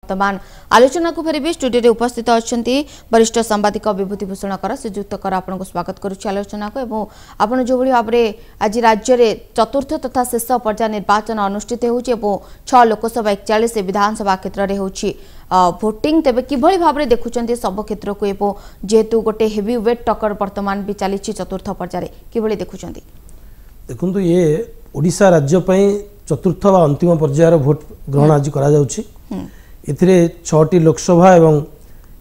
वर्तमान आलोचना को फेरबी स्टूडियो उपस्थित अच्छा वरिष्ठ सांबादिक विभूतिभूषण कर श्रीजुक्त कर आपको स्वागत करुच्ची आलोचना को एवं आपड़ जो भाव में आज राज्य में चतुर्थ तथा शेष पर्याय निर्वाचन अनुष्ठित होछि एवं 6 लोकसभा 41 विधानसभा क्षेत्र में होछि भोटिंग तेबे किभली भाव में देखुं सब क्षेत्र को एवं जेहेतु गोटे हेवी वेट टक्कर वर्तमान भी चली चतुर्थ पर्याय किभली देखुं देखु ये ओडिशा राज्य चतुर्थ व अंतिम पर्यायर भोट ग्रहण आज करा जाउछि एथिरे 6टी लोकसभा एवं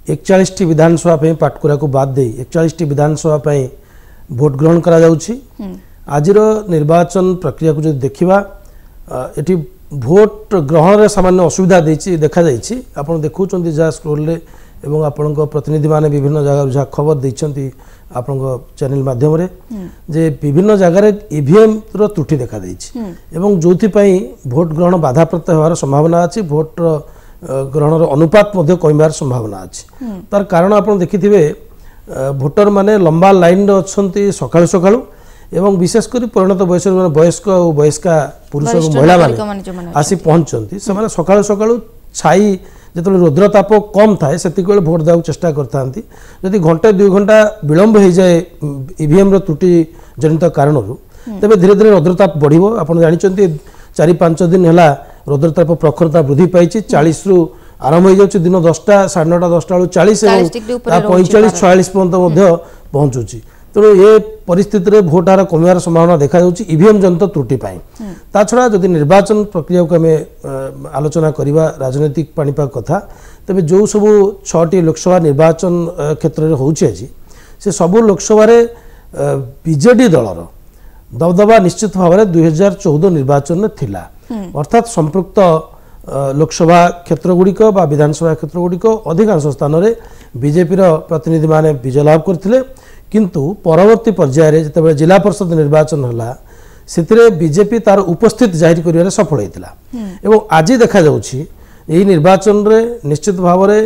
41 विधानसभा पाटकुरा को बाद दे 41 विधानसभा भोट ग्रहण करा जाउछि आजिर निर्वाचन प्रक्रिया को जो देखिबा एठी भोट ग्रहण रे सामान्य असुविधा देछि देखा जाइछि आपण देखुचंती जा स्क्रोल रे एवं आपणक प्रतिनिधि माने विभिन्न जगह जहाँ खबर देइछंती आपणक चैनल माध्यम रे जे विभिन्न जगह रे ईवीएम रो त्रुटि देखा देइछि एवं जोथि पई भोट ग्रहण बाधाप्राप्त होवार संभावना अछि भोट ग्रहण अनुपात मध्य कमिबार संभावना अछि तार कारण आपण देखिथिबे भोटर माने लंबा लाइन रे अछंती सकाळु सकाळु एवं विशेषकर परिणत वयस वयस्क और वयस्का पुरुष और महिला माने आसी पहुंचती से सकाळु सकाळु छाई जो रुद्रताप कम थाए से भोट देवा चेष्टा करता जदि घंटे 2 घंटा विलंब हो जाए ईवीएम रो त्रुटि जनित कारण तेज धीरे धीरे रुद्रताप बढ़ो आपड़ जानते 4-5 दिन है रुद्रताप प्रखरता वृद्धि पाई 40 रु आरंभ हो जाए दिन 10टा 9:30 10टा 40 45-46 पर्यंत पहुंचुची तेणु ये परिस्थिति रे भोट हार कमिवार संभावना देखा जाउछि ईवीएम जनित त्रुटि पाई ता छड़ा जदि निर्वाचन प्रक्रिया को हमें आलोचना करिबा राजनीतिक पाणीपाग कथा तबे जो सब 6टी लोकसभा निर्वाचन क्षेत्र में होउछि आज से सब लोकसभा रे बीजेडी दलर दबदबा निश्चित भाव में 2014 निर्वाचन में थिला अर्थात संपृक्त लोकसभा क्षेत्र गुड़िक बा विधानसभा क्षेत्र गुड़िक अधिकांश स्थान में बीजेपी प्रतिनिधि माने विजय लाभ करथिले किंतु परवर्ती पर्यायर जिते जिला परिषद निर्वाचन है से बीजेपी तार उपस्थित जाहिर कर सफल होता एवं आज देखा यही निर्वाचन रे निश्चित भाव में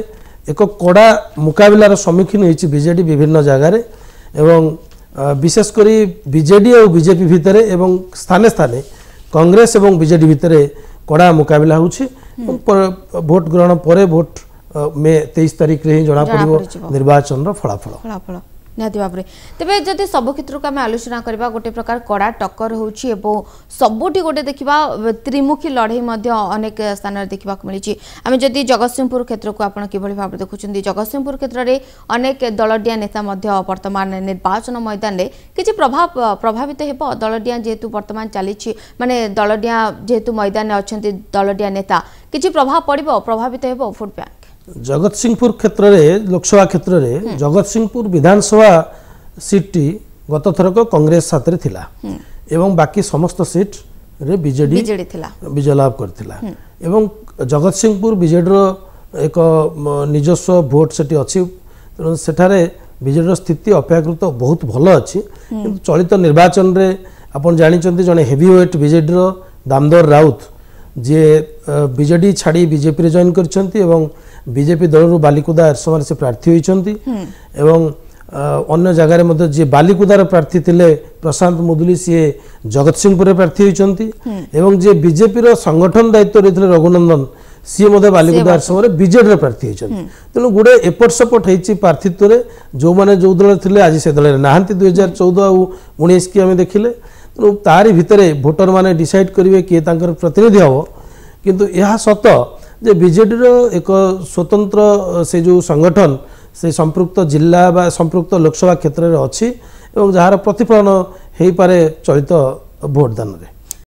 एक कड़ा मुकाबलार सम्मुखीन होती बीजेडी विभिन्न जगार एवं विशेषकर बीजेडी और बीजेपी भितर एवं स्थाने स्थाने कांग्रेस और बीजेडी भितर कड़ा मुकाबला होछि भोट ग्रहण पर भोट मे 23 तारिख रे जना पड़ो निर्वाचन फलाफल निहाती भाव में तेज जदि सब क्षेत्र को आम आलोचना करवा गोटे प्रकार कड़ा टक्कर होछि सबुठी गोटे देखा त्रिमुखी लड़ई अनेक स्थान देखा मिली आम जदि जगतसिंहपुर क्षेत्र को आप किभली भाव देखुं जगतसिंहपुर क्षेत्र में अनेक दलडिया नेता वर्तमान निर्वाचन मैदान में किसी प्रभावित हो दलडिया जेहेतु वर्तमान चली माने दलडिया जेहेतु मैदान में अच्छा दलडिया नेता किसी प्रभाव पड़ो प्रभावित हो भोट बैंक जगतसिंहपुर क्षेत्र में लोकसभा क्षेत्र में जगतसिंहपुर विधानसभा सीट टी गत थरक कांग्रेस साथ थिला एवं बाकी समस्त सीट रे बीजेडी विजय लाभ करथिला एवं जगतसिंहपुर बीजेडी एक निजस्व भोट सेठी अछि सेठारे बीजेडी स्थिति अपेक्षाकृत बहुत भल अछि किंतु चलित निर्वाचन रे आपण जानिचंती जने हेवीवेट बीजेडी रो दामोदर राउत जे बीजेडी छाड़ी बीजेपी रे जॉइन करछंती एवं बीजेपी दल बालिकुदा एरसमार से प्रार्थी होइछंती एवं अन्य जगार मध्य जे बालिकुदार प्रार्थी थिले प्रशांत मुदुली सी जगतसिंहपुर प्रार्थी होइछंती एवं जे बीजेपी रो संगठन दायित्व रहिथिले रघुनंदन सी मध्य बालिकुदा एरसमार बीजेडी प्रार्थी होइछंती तेणु गुडे एपट सपट होइछि प्रार्थीत्व रे जो माने जो दल थिले आज से दल नाहंती 2014 और 19 की आमे देखिले तेणु तारी भितरे भोटर माने डिसाइड करिवे किए तांकर प्रतिनिधि हबो किंतु यह सत जे बीजेडी एक स्वतंत्र से जो संगठन से संपृक्त जिला बा संपृक्त लोकसभा क्षेत्र में अच्छी और जार प्रतिफलन हो पारे चलित भोटदान रे।